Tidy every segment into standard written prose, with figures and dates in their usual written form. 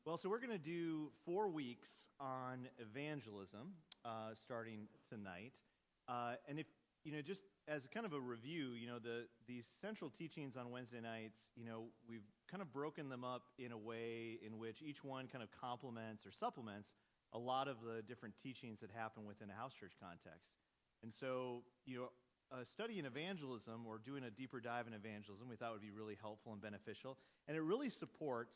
Well, so we're going to do 4 weeks on evangelism starting tonight. And if, just as kind of a review, these central teachings on Wednesday nights, we've kind of broken them up in a way in which each one kind of complements or supplements a lot of the different teachings that happen within a house church context. And so, a study in evangelism or doing a deeper dive in evangelism we thought would be really helpful and beneficial. And it really supports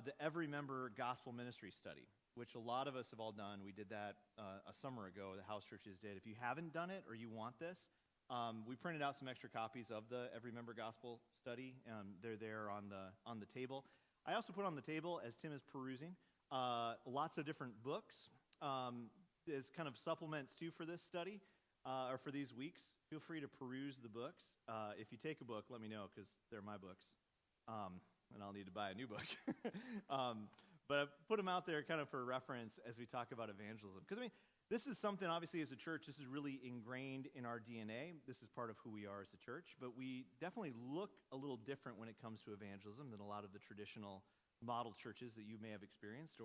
the Every Member Gospel Ministry Study, which a lot of us have all done. We did that a summer ago, the house churches did. If you haven't done it or you want this, we printed out some extra copies of the Every Member Gospel Study. They're there on the table. I also put on the table, as Tim is perusing, lots of different books as kind of supplements too for this study or for these weeks. Feel free to peruse the books. If you take a book, let me know because they're my books. And I'll need to buy a new book. But I put them out there kind of for reference as we talk about evangelism. Because, this is something, obviously, as a church, this is really ingrained in our DNA. This is part of who we are as a church. But we definitely look a little different when it comes to evangelism than a lot of the traditional model churches that you may have experienced.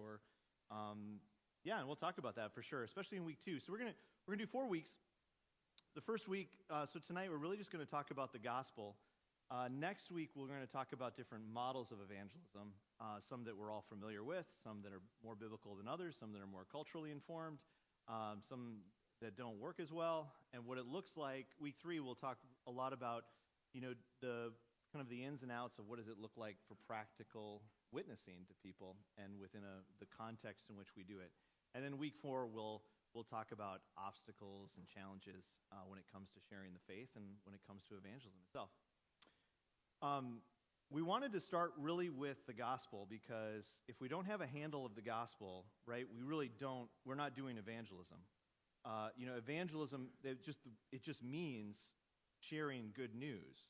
And we'll talk about that for sure, especially in week 2. So we're gonna do 4 weeks. The first week, so tonight we're really just going to talk about the gospel. Next week, we're going to talk about different models of evangelism, some that we're all familiar with, some that are more biblical than others, some that are more culturally informed, some that don't work as well, and what it looks like. Week 3, we'll talk a lot about, the kind of the ins and outs of what does it look like for practical witnessing to people and within the context in which we do it. And then week 4, we'll talk about obstacles and challenges when it comes to sharing the faith and when it comes to evangelism itself. We wanted to start really with the gospel because if we don't have a handle of the gospel, right, we're not doing evangelism. Evangelism, it just means sharing good news.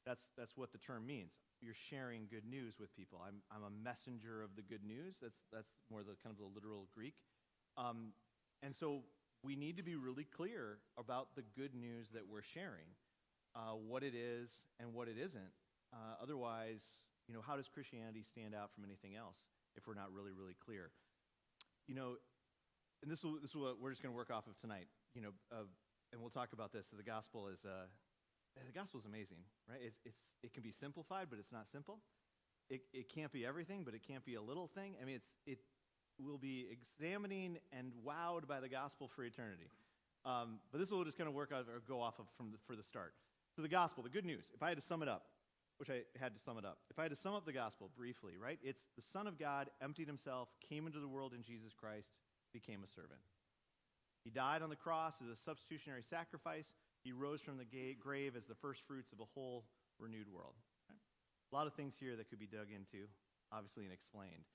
That's what the term means. You're sharing good news with people. I'm a messenger of the good news. That's more the kind of the literal Greek. And so we need to be really clear about the good news that we're sharing, what it is and what it isn't. Otherwise, how does Christianity stand out from anything else if we're not really, really clear? And this is what we're just going to work off of tonight. And we'll talk about this. So the gospel is amazing, right? It can be simplified, but it's not simple. It can't be everything, but it can't be a little thing. We'll be examining and wowed by the gospel for eternity. But this will just kind of work out or go off of for the start. So the gospel, the good news. If I had to sum it up. Which I had to sum it up. If I had to sum up the gospel briefly, right? It's the Son of God emptied himself, came into the world in Jesus Christ, became a servant. He died on the cross as a substitutionary sacrifice. He rose from the grave as the first fruits of a whole renewed world. Right? A lot of things here that could be dug into, obviously, and explained,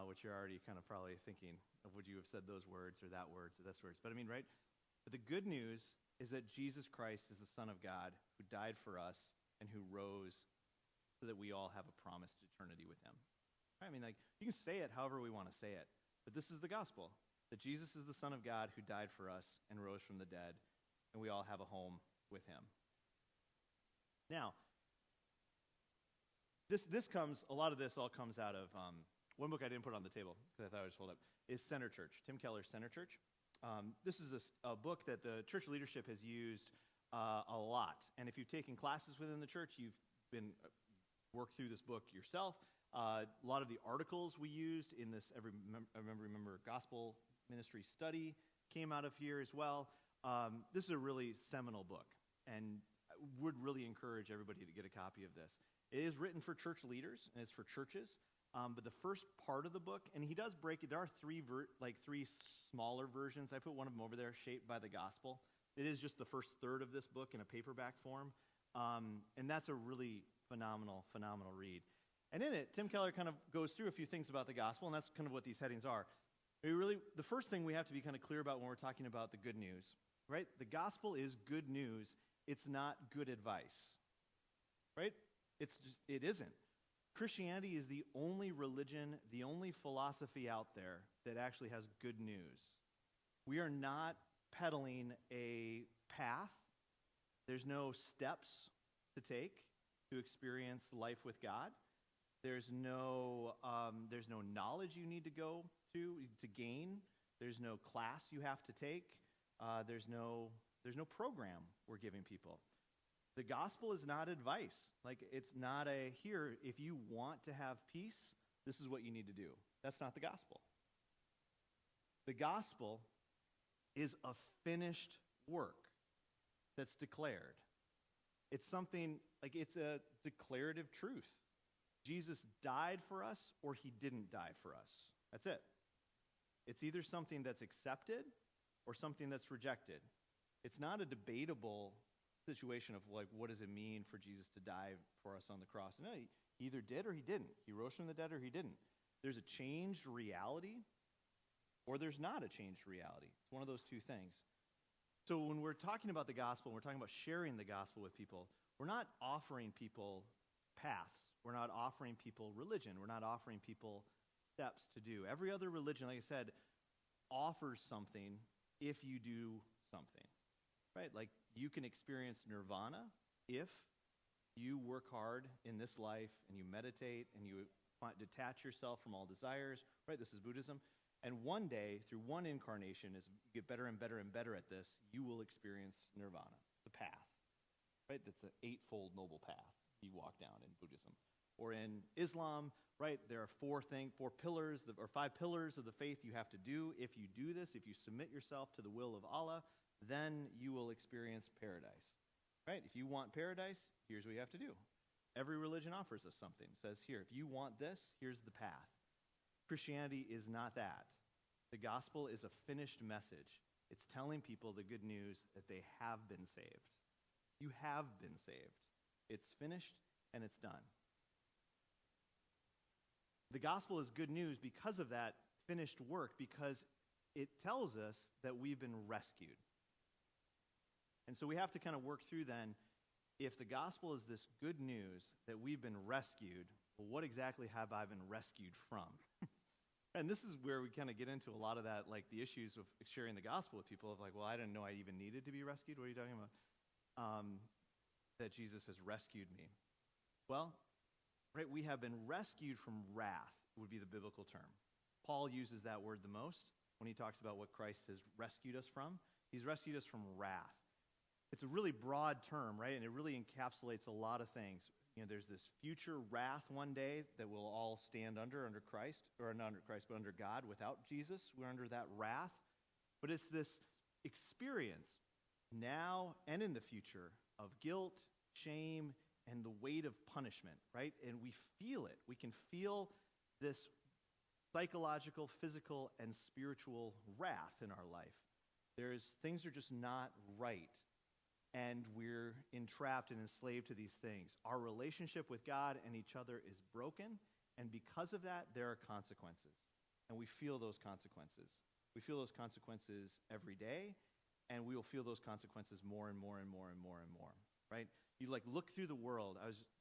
which you're already kind of probably thinking of, would you have said those words or that words or this words? But right? But the good news is that Jesus Christ is the Son of God who died for us and who rose so that we all have a promised eternity with him. You can say it however we want to say it, but this is the gospel, that Jesus is the Son of God who died for us and rose from the dead, and we all have a home with him. Now, a lot of this all comes out of, one book I didn't put on the table, because I thought I would just hold up, is Center Church, Tim Keller's Center Church. This is a book that the church leadership has used a lot, and if you've taken classes within the church, you've been work through this book yourself. A lot of the articles we used in this Every Member Gospel Ministry Study came out of here as well. This is a really seminal book, and I would really encourage everybody to get a copy of this. It is written for church leaders, and it's for churches, but the first part of the book, and he does break it, there are three smaller versions. I put one of them over there, Shaped by the Gospel. It is just the first third of this book in a paperback form, and that's a really phenomenal read. And in it, Tim Keller kind of goes through a few things about the gospel, and that's kind of what these headings are. The first thing we have to be kind of clear about when we're talking about the good news, right? The gospel is good news. It's not good advice, right? It isn't. Christianity is the only religion, the only philosophy out there that actually has good news. We are not peddling a path. There's no steps to take to experience life with God. There's no knowledge you need to go to gain. There's no class you have to take. There's no program we're giving people. The gospel is not advice. Like, it's not here, if you want to have peace, this is what you need to do. That's not the gospel. The gospel is a finished work that's declared. It's something, like, it's a declarative truth. Jesus died for us or he didn't die for us. That's it. It's either something that's accepted or something that's rejected. It's not a debatable situation of, like, what does it mean for Jesus to die for us on the cross? No, he either did or he didn't. He rose from the dead or he didn't. There's a changed reality or there's not a changed reality. It's one of those two things. So when we're talking about the gospel, we're talking about sharing the gospel with people, we're not offering people paths. We're not offering people religion. We're not offering people steps to do. Every other religion, like I said, offers something if you do something, right? Like, you can experience nirvana if you work hard in this life and you meditate and you detach yourself from all desires, right? This is Buddhism. And one day, through one incarnation, as you get better and better and better at this, you will experience nirvana, the path, right? That's an eightfold noble path you walk down in Buddhism. Or in Islam, right, there are five pillars of the faith you have to do. If you do this, if you submit yourself to the will of Allah, then you will experience paradise, right? If you want paradise, here's what you have to do. Every religion offers us something. It says here, if you want this, here's the path. Christianity is not that. The gospel is a finished message. It's telling people the good news that they have been saved. You have been saved. It's finished and it's done. The gospel is good news because of that finished work, because it tells us that we've been rescued. And so we have to kind of work through then, if the gospel is this good news that we've been rescued, well, what exactly have I been rescued from? And this is where we kind of get into a lot of that, like the issues of sharing the gospel with people of, like, well, I didn't know I even needed to be rescued. What are you talking about? That Jesus has rescued me. Well, right, we have been rescued from wrath, would be the biblical term. Paul uses that word the most when he talks about what Christ has rescued us from. He's rescued us from wrath. It's a really broad term, right? And it really encapsulates a lot of things. You know, there's this future wrath one day that we'll all stand under Christ, or not under Christ, but under God. Without Jesus, we're under that wrath. But it's this experience now and in the future of guilt, shame, and the weight of punishment, right? And we feel it. We can feel this psychological, physical, and spiritual wrath in our life. Things are just not right. And we're entrapped and enslaved to these things. Our relationship with God and each other is broken, and because of that, there are consequences. And we feel those consequences. We feel those consequences every day, and we will feel those consequences more and more and more and more and more, right? You, like, look through the world.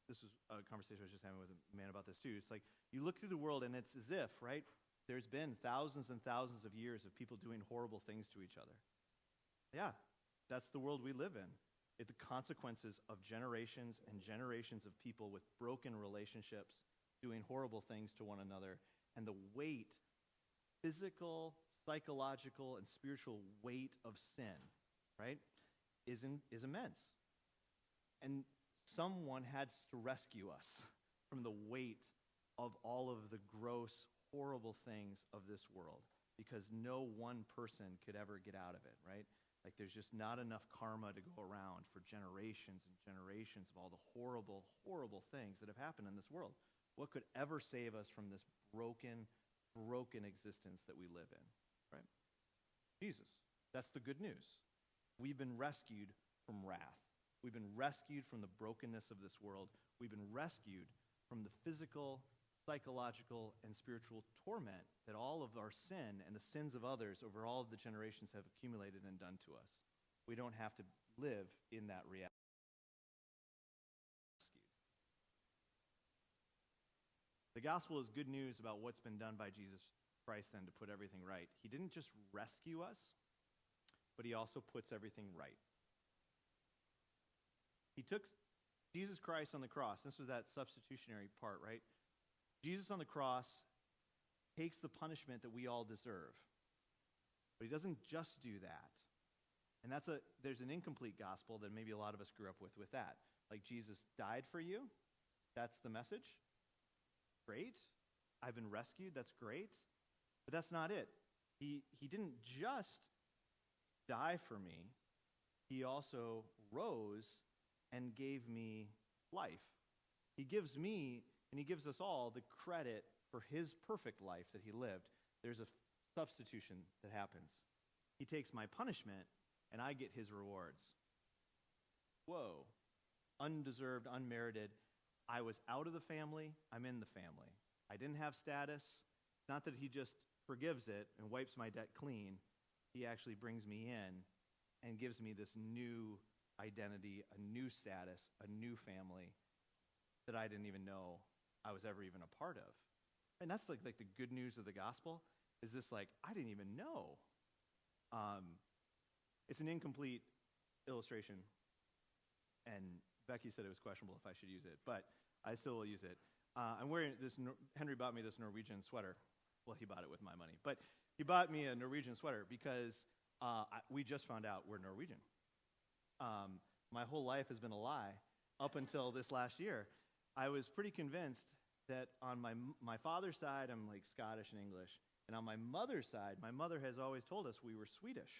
This was a conversation I was just having with a man about this too. It's like, you look through the world, and it's as if, right, there's been thousands and thousands of years of people doing horrible things to each other. Yeah. That's the world we live in. The consequences of generations and generations of people with broken relationships doing horrible things to one another. And the weight, physical, psychological, and spiritual weight of sin, right, is immense. And someone had to rescue us from the weight of all of the gross, horrible things of this world, because no one person could ever get out of it, right? Like, there's just not enough karma to go around for generations and generations of all the horrible, horrible things that have happened in this world. What could ever save us from this broken existence that we live in, right? Jesus. That's the good news. We've been rescued from wrath. We've been rescued from the brokenness of this world. We've been rescued from the physical, psychological, and spiritual torment that all of our sin and the sins of others over all of the generations have accumulated and done to us. We don't have to live in that reality. The gospel is good news about what's been done by Jesus Christ then to put everything right. He didn't just rescue us, but he also puts everything right. He took Jesus Christ on the cross. This was that substitutionary part, right? Jesus on the cross takes the punishment that we all deserve. But he doesn't just do that. And there's an incomplete gospel that maybe a lot of us grew up with that. Like, Jesus died for you. That's the message. Great. I've been rescued. That's great. But that's not it. He didn't just die for me. He also rose and gave me life. He gives me, and he gives us all, the credit for his perfect life that he lived. There's a substitution that happens. He takes my punishment, and I get his rewards. Whoa. Undeserved, unmerited. I was out of the family. I'm in the family. I didn't have status. It's not that he just forgives it and wipes my debt clean. He actually brings me in and gives me this new identity, a new status, a new family that I didn't even know I was ever even a part of. And that's like the good news of the gospel, is this like, I didn't even know. It's an incomplete illustration, and Becky said it was questionable if I should use it, but I still will use it. I'm wearing this, Henry bought me this Norwegian sweater. Well, he bought it with my money, but he bought me a Norwegian sweater because we just found out we're Norwegian. My whole life has been a lie up until this last year. I was pretty convinced that on my father's side, I'm like Scottish and English. And on my mother's side, my mother has always told us we were Swedish.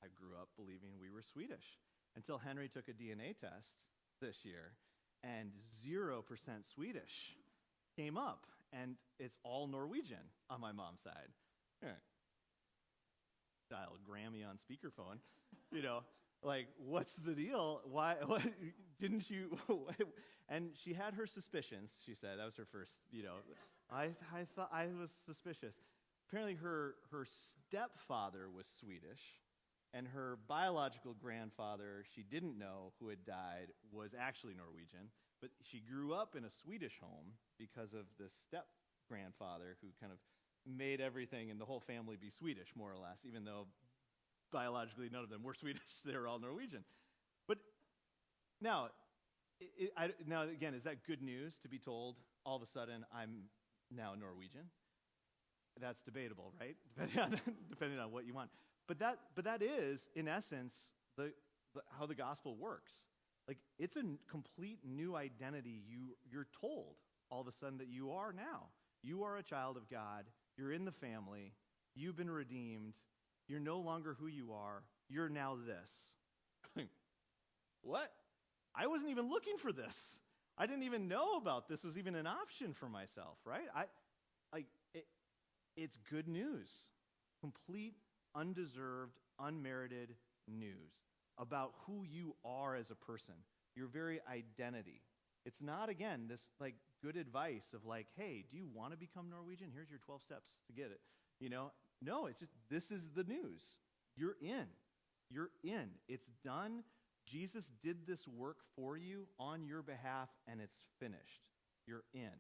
I grew up believing we were Swedish until Henry took a DNA test this year, and 0% Swedish came up. And it's all Norwegian on my mom's side. Dial Grammy on speakerphone. Like, what's the deal? Why didn't you? And she had her suspicions, she said. That was her first, I thought I was suspicious. Apparently her stepfather was Swedish, and her biological grandfather, she didn't know, who had died, was actually Norwegian. But she grew up in a Swedish home because of this step-grandfather who kind of made everything in the whole family be Swedish, more or less, even though biologically none of them were Swedish. They were all Norwegian. But now again, is that good news to be told all of a sudden I'm now Norwegian? That's debatable, right? Depending on what you want. But that is, in essence, how the gospel works. Like, it's a complete new identity. You're told all of a sudden that you are now. You are a child of God. You're in the family. You've been redeemed. You're no longer who you are. You're now this. What? I wasn't even looking for this. I didn't even know about this was even an option for myself, right? It's good news. Complete, undeserved, unmerited news about who you are as a person, your very identity. It's not, again, this like good advice of like, hey, do you want to become Norwegian? Here's your 12 steps to get it. No, it's just, this is the news. You're in. You're in. It's done. Jesus did this work for you on your behalf, and it's finished. You're in.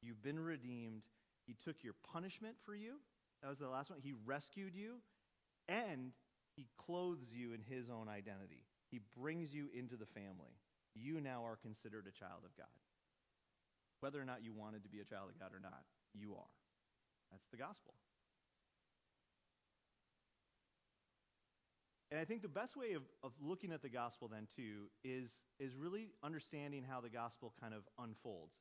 You've been redeemed. He took your punishment for you. That was the last one. He rescued you, and he clothes you in his own identity. He brings you into the family. You now are considered a child of God. Whether or not you wanted to be a child of God or not, you are. That's the gospel. And I think the best way of looking at the gospel then, too, is really understanding how the gospel kind of unfolds.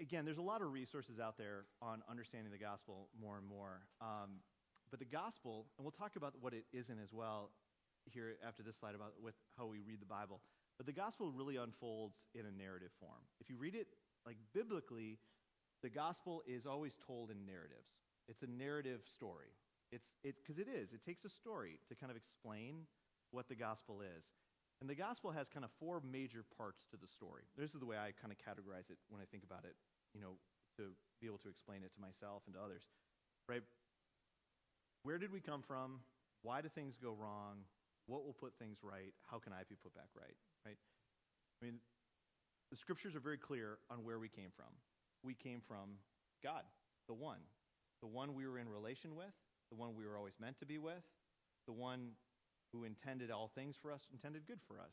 Again, there's a lot of resources out there on understanding the gospel more and more. But the gospel, and we'll talk about what it isn't as well here after this slide about with how we read the Bible, but the gospel really unfolds in a narrative form. If you read it like biblically, the gospel is always told in narratives. It's a narrative story. It's because it is. It takes a story to kind of explain what the gospel is. And the gospel has kind of four major parts to the story. This is the way I kind of categorize it when I think about it, to be able to explain it to myself and to others, right? Where did we come from? Why do things go wrong? What will put things right? How can I be put back right? Right? I mean, the scriptures are very clear on where we came from. We came from God, the one we were in relation with, the one we were always meant to be with, the one who intended all things for us, intended good for us.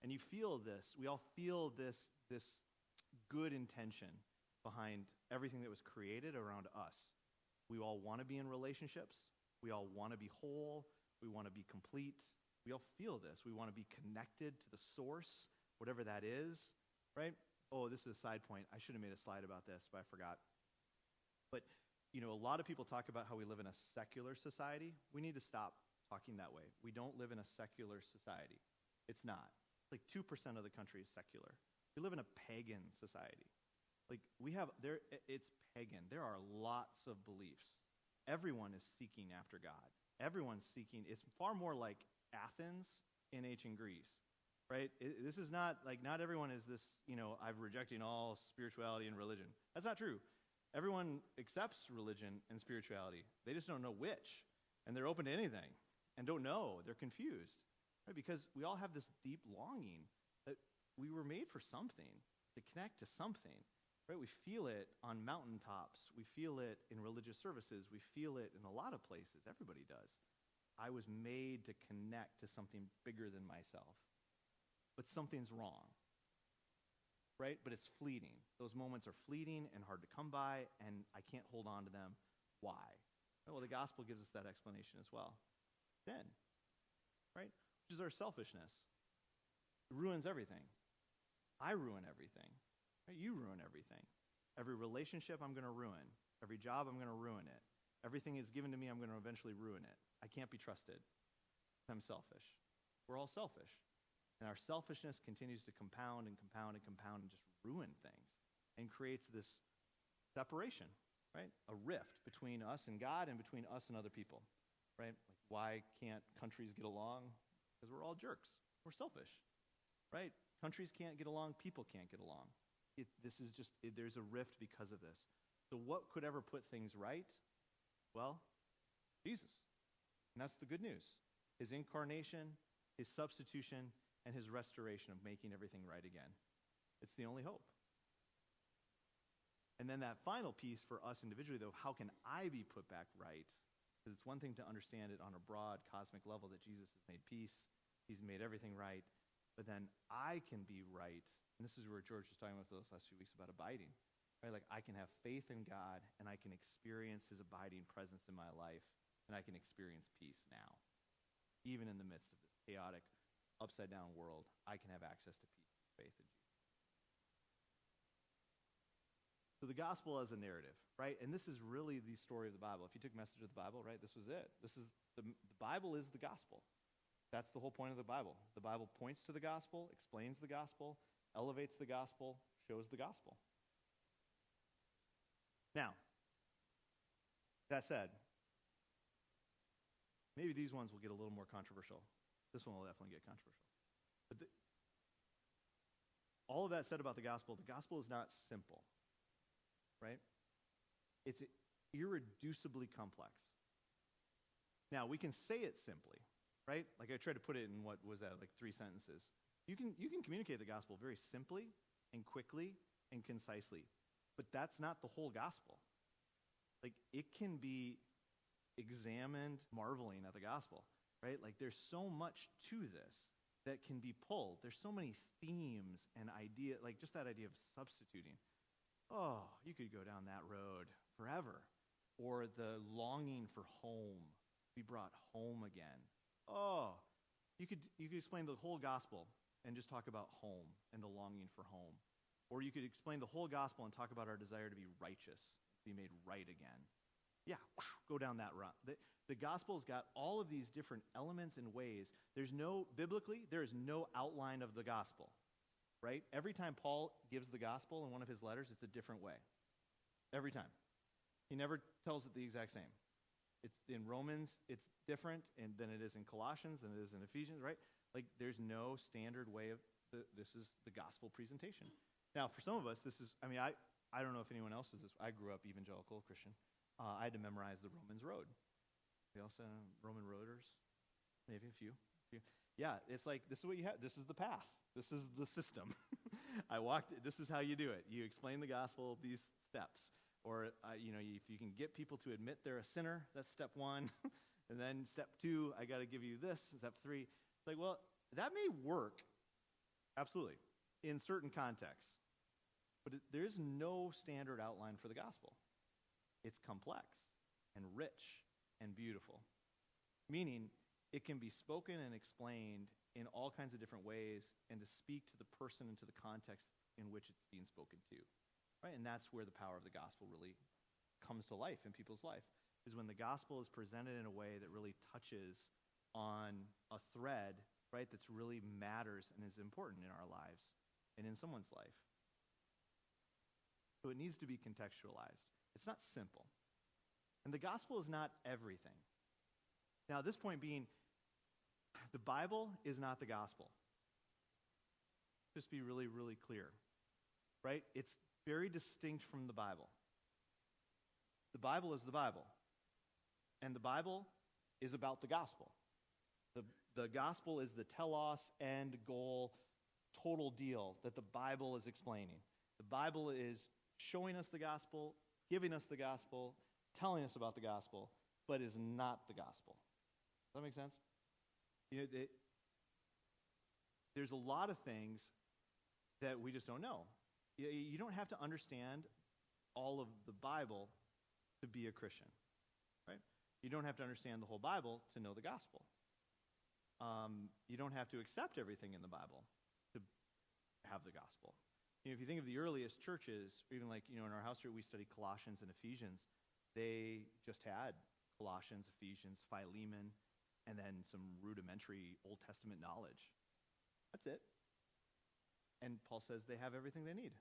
And you feel this. We all feel this good intention behind everything that was created around us. We all want to be in relationships. We all want to be whole. We want to be complete. We all feel this. We want to be connected to the source, whatever that is, right? Oh, this is a side point. I should have made a slide about this, but I forgot. But, a lot of people talk about how we live in a secular society. We need to stop talking that way. We don't live in a secular society. It's not. Like 2% of the country is secular. We live in a pagan society. It's pagan. There are lots of beliefs. Everyone is seeking after God. Everyone's seeking. It's far more like Athens in ancient Greece, right? This is not, not everyone is this, I'm rejecting all spirituality and religion. That's not true. Everyone accepts religion and spirituality. They just don't know which. And they're open to anything and don't know. They're confused, right? Because we all have this deep longing that we were made for something, to connect to something, right? We feel it on mountaintops. We feel it in religious services. We feel it in a lot of places. Everybody does. I was made to connect to something bigger than myself. But something's wrong, right? But it's fleeting. Those moments are fleeting and hard to come by, and I can't hold on to them. Why? Well, the gospel gives us that explanation as well. Sin, right? Which is our selfishness. It ruins everything. I ruin everything. Right? You ruin everything. Every relationship I'm going to ruin. Every job I'm going to ruin it. Everything is given to me, I'm going to eventually ruin it. I can't be trusted. I'm selfish. We're all selfish. And our selfishness continues to compound and compound and compound and just ruin things and creates this separation, right? A rift between us and God and between us and other people, right? Like, why can't countries get along? Because we're all jerks. We're selfish, right? Countries can't get along. People can't get along. There's a rift because of this. So what could ever put things right? Well, Jesus. And that's the good news. His incarnation, his substitution, and his restoration of making everything right again. It's the only hope. And then that final piece for us individually, though, how can I be put back right? Because it's one thing to understand it on a broad cosmic level that Jesus has made peace, he's made everything right, but then I can be right. And this is where George was talking about those last few weeks about abiding. Right? Like, I can have faith in God, and I can experience his abiding presence in my life, and I can experience peace now. Even in the midst of this chaotic, upside-down world, I can have access to peace and faith in Jesus. So the gospel as a narrative, right? And this is really the story of the Bible. If you took message of the Bible, right, this was it. The Bible is the gospel. That's the whole point of the Bible. The Bible points to the gospel, explains the gospel, elevates the gospel, shows the gospel. Now, that said, maybe these ones will get a little more controversial. This one will definitely get controversial. But all of that said about the gospel is not simple, right? It's irreducibly complex. Now, we can say it simply, right? Like I tried to put it in, what was that, like 3 sentences. You can communicate the gospel very simply and quickly and concisely, but that's not the whole gospel. Like, it can be examined marveling at the gospel, right? Like, there's so much to this that can be pulled. There's so many themes and ideas, like just that idea of substituting. Oh, you could go down that road forever. Or the longing for home, be brought home again. Oh, you could explain the whole gospel and just talk about home and the longing for home. Or you could explain the whole gospel and talk about our desire to be righteous, to be made right again. Yeah, go down that route. The gospel's got all of these different elements and ways. Biblically, there is no outline of the gospel, right? Every time Paul gives the gospel in one of his letters, it's a different way. Every time. He never tells it the exact same. It's in Romans, it's different than it is in Colossians, than it is in Ephesians, right? Like, there's no standard way of this is the gospel presentation. Now, for some of us, I don't know if anyone else is this. I grew up evangelical Christian. I had to memorize the Romans Road. We also Roman roaders, maybe a few. Yeah, it's like, this is what you have. This is the path. This is the system. This is how you do it. You explain the gospel, these steps. Or, if you can get people to admit they're a sinner, that's step 1. And then step 2, I got to give you this. Step 3. It's like, well, that may work, absolutely, in certain contexts. But there's no standard outline for the gospel. It's complex and rich and beautiful, meaning it can be spoken and explained in all kinds of different ways and to speak to the person and to the context in which it's being spoken to, right? And that's where the power of the gospel really comes to life in people's life, is when the gospel is presented in a way that really touches on a thread, right, that's really matters and is important in our lives and in someone's life. So it needs to be contextualized. It's not simple. And the gospel is not everything. Now, at this point being, the Bible is not the gospel. Just be really, really clear, right? It's very distinct from the Bible. The Bible is the Bible. And the Bible is about the gospel. The gospel is the telos, end, goal, total deal that the Bible is explaining. The Bible is showing us the gospel, giving us the gospel, telling us about the gospel, but is not the gospel. Does that make sense? You know, there's a lot of things that we just don't know. You don't have to understand all of the Bible to be a Christian, right? You don't have to understand the whole Bible to know the gospel. You don't have to accept everything in the Bible to have the gospel. You know, if you think of the earliest churches, or even like, you know, in our house here, we study Colossians and Ephesians. They just had Colossians, Ephesians, Philemon, and then some rudimentary Old Testament knowledge. That's it. And Paul says they have everything they need.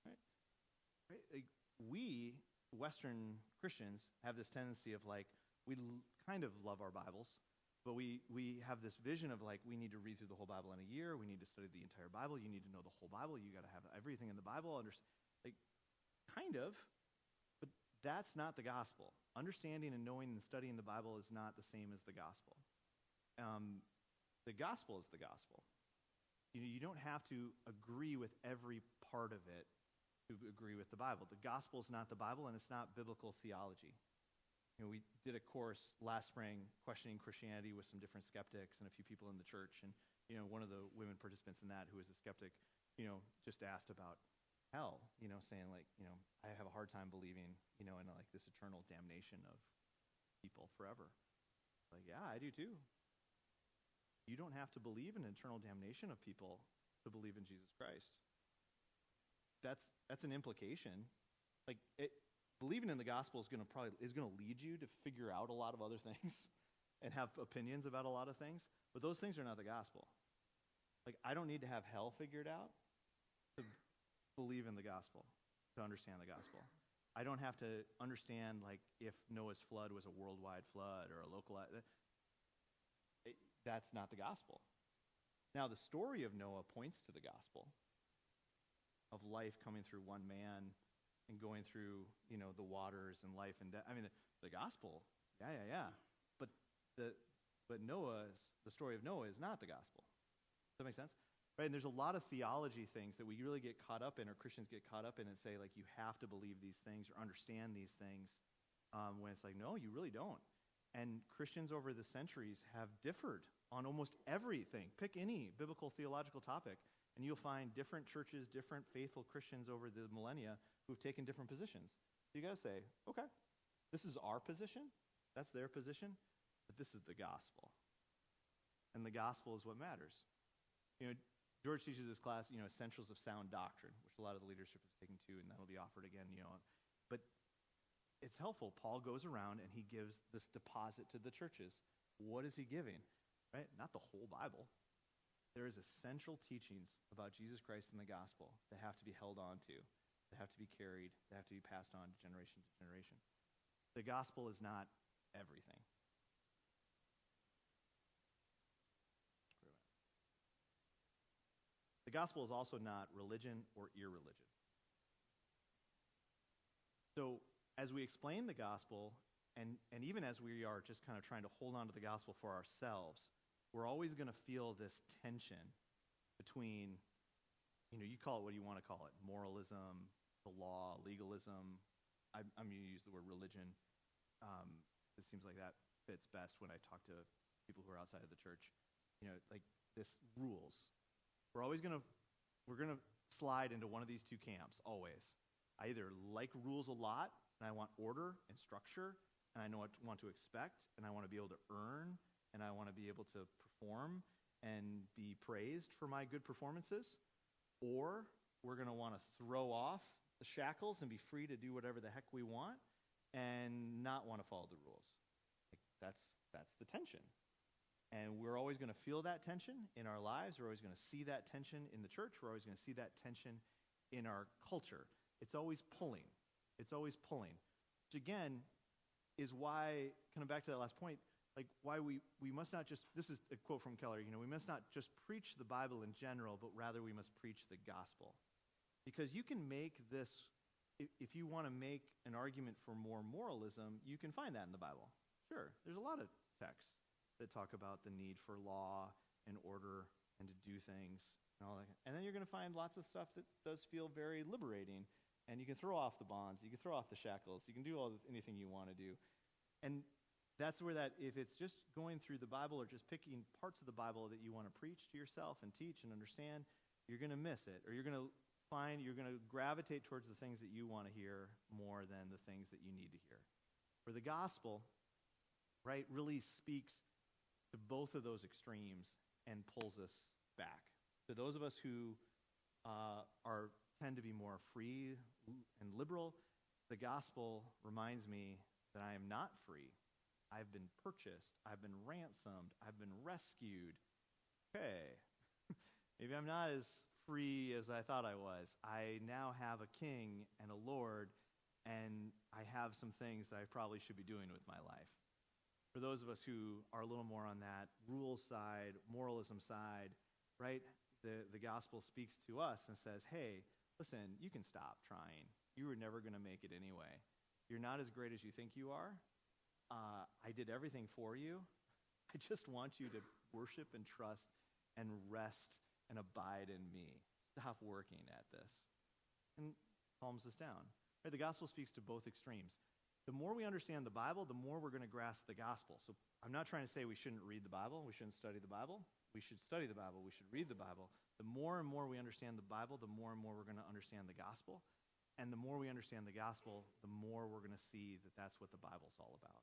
Right? Like, we, Western Christians, have this tendency of like, we kind of love our Bibles, but we have this vision of like, we need to read through the whole Bible in a year. We need to study the entire Bible. You need to know the whole Bible. You got to have everything in the Bible. Like, kind of, but that's not the gospel. Understanding and knowing and studying the Bible is not the same as the gospel. The gospel is the gospel. You know, you don't have to agree with every part of it to agree with the Bible. The gospel is not the Bible, and it's not biblical theology. You know, we did a course last spring questioning Christianity with some different skeptics and a few people in the church. And, you know, one of the women participants in that, who was a skeptic, you know, just asked about hell, you know, saying like, you know, I have a hard time believing, you know, in like this eternal damnation of people forever. Like, yeah, I do too. You don't have to believe in eternal damnation of people to believe in Jesus Christ. That's an implication. Like, believing in the gospel is going to lead you to figure out a lot of other things and have opinions about a lot of things, but those things are not the gospel. Like, I don't need to have hell figured out to believe in the gospel, to understand the gospel. I don't have to understand, like, if Noah's flood was a worldwide flood or a localized. That's not the gospel. Now, the story of Noah points to the gospel of life coming through one man and going through, you know, the waters and life and death. I mean, the gospel, yeah. But the story of Noah is not the gospel. Does that make sense? Right? And there's a lot of theology things that we really get caught up in, or Christians get caught up in, and say, like, you have to believe these things or understand these things, when it's like, no, you really don't. And Christians over the centuries have differed on almost everything. Pick any biblical theological topic, and you'll find different churches, different faithful Christians over the millennia who've taken different positions. So you got to say, okay, this is our position, that's their position, but this is the gospel. And the gospel is what matters. You know, George teaches this class, you know, Essentials of Sound Doctrine, which a lot of the leadership is taking to, and that'll be offered again, you know. But it's helpful. Paul goes around and he gives this deposit to the churches. What is he giving? Right? Not the whole Bible. There is essential teachings about Jesus Christ and the gospel that have to be held on to, that have to be carried, that have to be passed on generation to generation. The gospel is not everything. The gospel is also not religion or irreligion. So as we explain the gospel, and even as we are just kind of trying to hold on to the gospel for ourselves, we're always going to feel this tension between, you know, you call it what you want to call it, moralism, the law, legalism. I'm going to use the word religion. It seems like that fits best when I talk to people who are outside of the church. You know, like this rules. We're going to slide into one of these two camps, always. I either like rules a lot, and I want order and structure, and I know what want to expect, and I want to be able to earn, and I want to be able to perform and be praised for my good performances. Or we're going to want to throw off the shackles and be free to do whatever the heck we want and not want to follow the rules. Like, that's the tension. And we're always going to feel that tension in our lives. We're always going to see that tension in the church. We're always going to see that tension in our culture. It's always pulling. It's always pulling. Which, again, is why, kind of back to that last point, like why we must not just, this is a quote from Keller, we must not just preach the Bible in general, but rather we must preach the gospel. Because you can make this, if you want to make an argument for more moralism, you can find that in the Bible. Sure, there's a lot of texts that talk about the need for law and order and to do things and all that. And then you're going to find lots of stuff that does feel very liberating. And you can throw off the bonds, you can throw off the shackles, you can do anything you want to do. And that's where that, if it's just going through the Bible or just picking parts of the Bible that you want to preach to yourself and teach and understand, you're going to miss it. Or you're going to gravitate towards the things that you want to hear more than the things that you need to hear. Where the gospel, right, really speaks to both of those extremes and pulls us back. To those of us who tend to be more free and liberal, the gospel reminds me that I am not free. I've been purchased. I've been ransomed. I've been rescued. Okay. Maybe I'm not as free as I thought I was. I now have a king and a Lord, and I have some things that I probably should be doing with my life. For those of us who are a little more on that rules side, moralism side, right, the gospel speaks to us and says, hey, listen, you can stop trying. You were never going to make it anyway. You're not as great as you think you are. I did everything for you. I just want you to worship and trust and rest and abide in me. Stop working at this. And calms us down. Right, the gospel speaks to both extremes. The more we understand the Bible, the more we're going to grasp the gospel. So I'm not trying to say we shouldn't read the Bible. We shouldn't study the Bible. We should study the Bible. We should read the Bible. The more and more we understand the Bible, the more and more we're going to understand the gospel. And the more we understand the gospel, the more we're going to see that that's what the Bible's all about.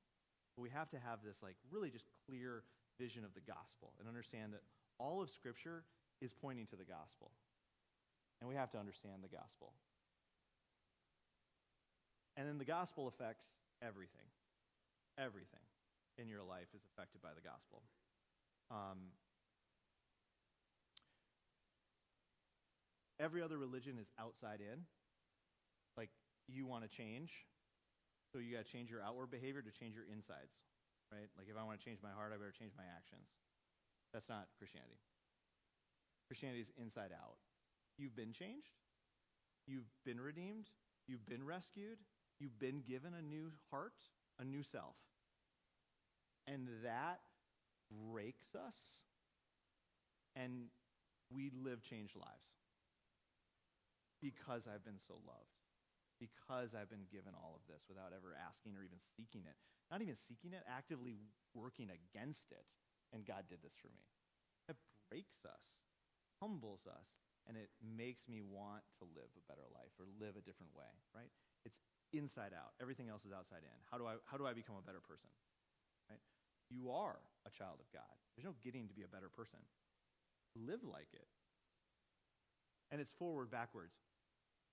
But we have to have this really just clear vision of the gospel and understand that all of Scripture is pointing to the gospel. And we have to understand the gospel. And then the gospel affects everything. Everything in your life is affected by the gospel. Every other religion is outside in. Like, you want to change, so you got to change your outward behavior to change your insides, right? Like, if I want to change my heart, I better change my actions. That's not Christianity. Christianity is inside out. You've been changed. You've been redeemed. You've been rescued. You've been given a new heart, a new self. And that breaks us, and we live changed lives. Because I've been so loved. Because I've been given all of this without ever asking or even seeking it. Not even seeking it, actively working against it. And God did this for me. It breaks us, humbles us, and it makes me want to live a better life or live a different way, right? It's inside out. Everything else is outside in. How do I become a better person? Right? You are a child of God. There's no getting to be a better person. Live like it. And it's forward, backwards.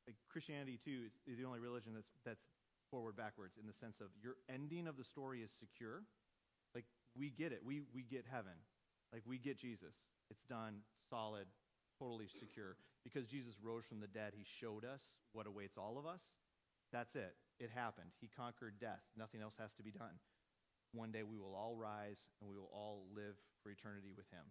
Like Christianity, too, is the only religion that's forward, backwards in the sense of your ending of the story is secure. Like, we get it. We get heaven. Like, we get Jesus. It's done, solid, totally secure. Because Jesus rose from the dead, he showed us what awaits all of us. That's it. It happened. He conquered death. Nothing else has to be done. One day we will all rise, and we will all live for eternity with him.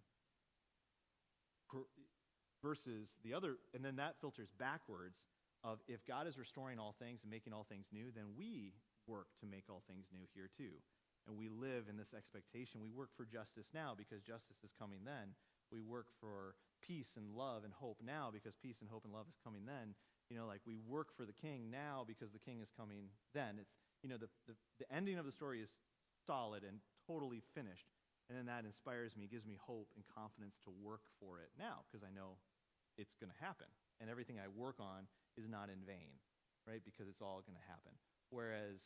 Versus the other, and then that filters backwards of if God is restoring all things and making all things new, then we work to make all things new here too. And we live in this expectation. We work for justice now because justice is coming then. We work for peace and love and hope now because peace and hope and love is coming then. Like we work for the king now because the king is coming then. It's, the ending of the story is solid and totally finished. And then that inspires me, gives me hope and confidence to work for it now because I know it's going to happen. And everything I work on is not in vain, right? Because it's all going to happen. Whereas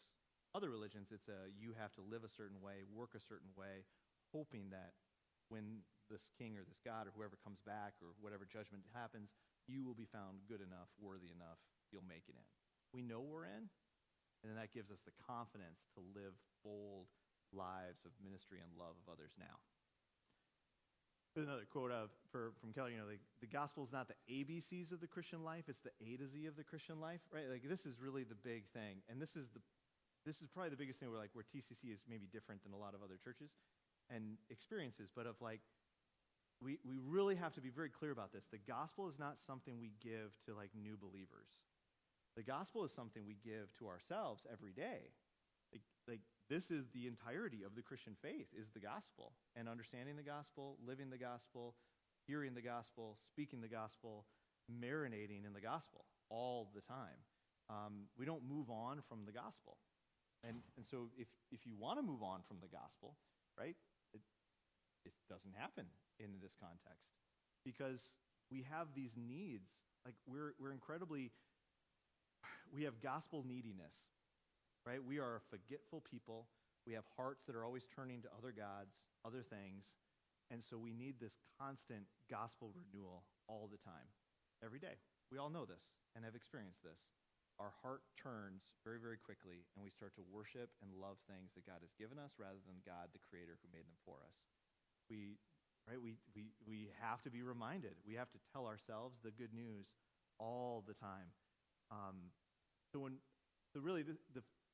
other religions, you have to live a certain way, work a certain way, hoping that when this king or this god or whoever comes back or whatever judgment happens, you will be found good enough, worthy enough, you'll make it in. We know we're in, and then that gives us the confidence to live bold lives of ministry and love of others now. Another quote from Keller, the gospel is not the ABCs of the Christian life, it's the A to Z of the Christian life, right? Like, this is really the big thing. And this is probably the biggest thing where TCC is maybe different than a lot of other churches and experiences, but we really have to be very clear about this. The gospel is not something we give to new believers. The gospel is something we give to ourselves every day. This is the entirety of the Christian faith, is the gospel, and understanding the gospel, living the gospel, hearing the gospel, speaking the gospel, marinating in the gospel all the time. We don't move on from the gospel. And so if you want to move on from the gospel, right, it doesn't happen in this context, because we have these needs. We have gospel neediness. Right? We are a forgetful people. We have hearts that are always turning to other gods, other things. And so we need this constant gospel renewal all the time, every day. We all know this and have experienced this. Our heart turns very, very quickly, and we start to worship and love things that God has given us rather than God, the Creator, who made them for us. We have to be reminded. We have to tell ourselves the good news all the time.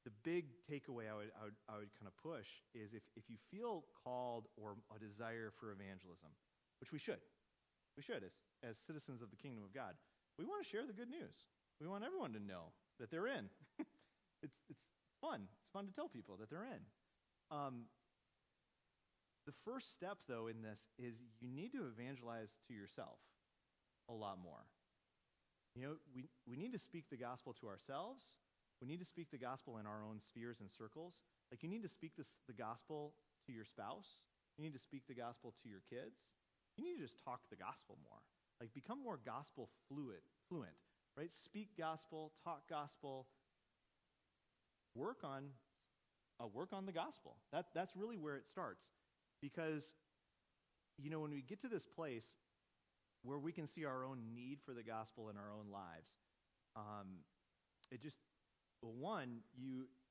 The big takeaway I would kind of push is if you feel called or a desire for evangelism, which we should as citizens of the kingdom of God, we want to share the good news. We want everyone to know that they're in. It's fun. It's fun to tell people that they're in. The first step, though, in this is you need to evangelize to yourself a lot more. We need to speak the gospel to ourselves. We need to speak the gospel in our own spheres and circles. You need to speak the gospel to your spouse. You need to speak the gospel to your kids. You need to just talk the gospel more. Become more gospel fluent, right? Speak gospel, talk gospel. Work on the gospel. That's really where it starts. Because, when we get to this place where we can see our own need for the gospel in our own lives,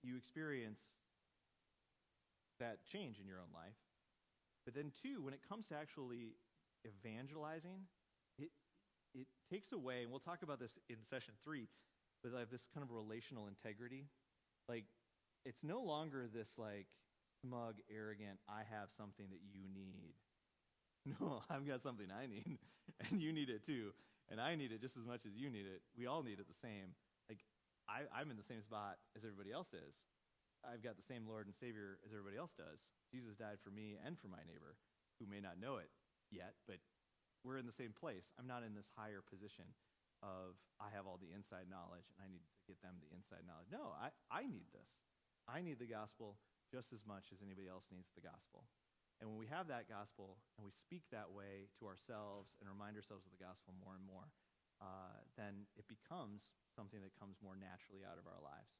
you experience that change in your own life. But then two, when it comes to actually evangelizing, it takes away, and we'll talk about this in session 3, but this kind of relational integrity. It's no longer this smug, arrogant, I have something that you need. No, I've got something I need, and you need it too, and I need it just as much as you need it. We all need it the same. I'm in the same spot as everybody else is. I've got the same Lord and Savior as everybody else does. Jesus died for me and for my neighbor, who may not know it yet, but we're in the same place. I'm not in this higher position of I have all the inside knowledge and I need to get them the inside knowledge. No, I need this. I need the gospel just as much as anybody else needs the gospel. And when we have that gospel and we speak that way to ourselves and remind ourselves of the gospel more and more, then it becomes something that comes more naturally out of our lives.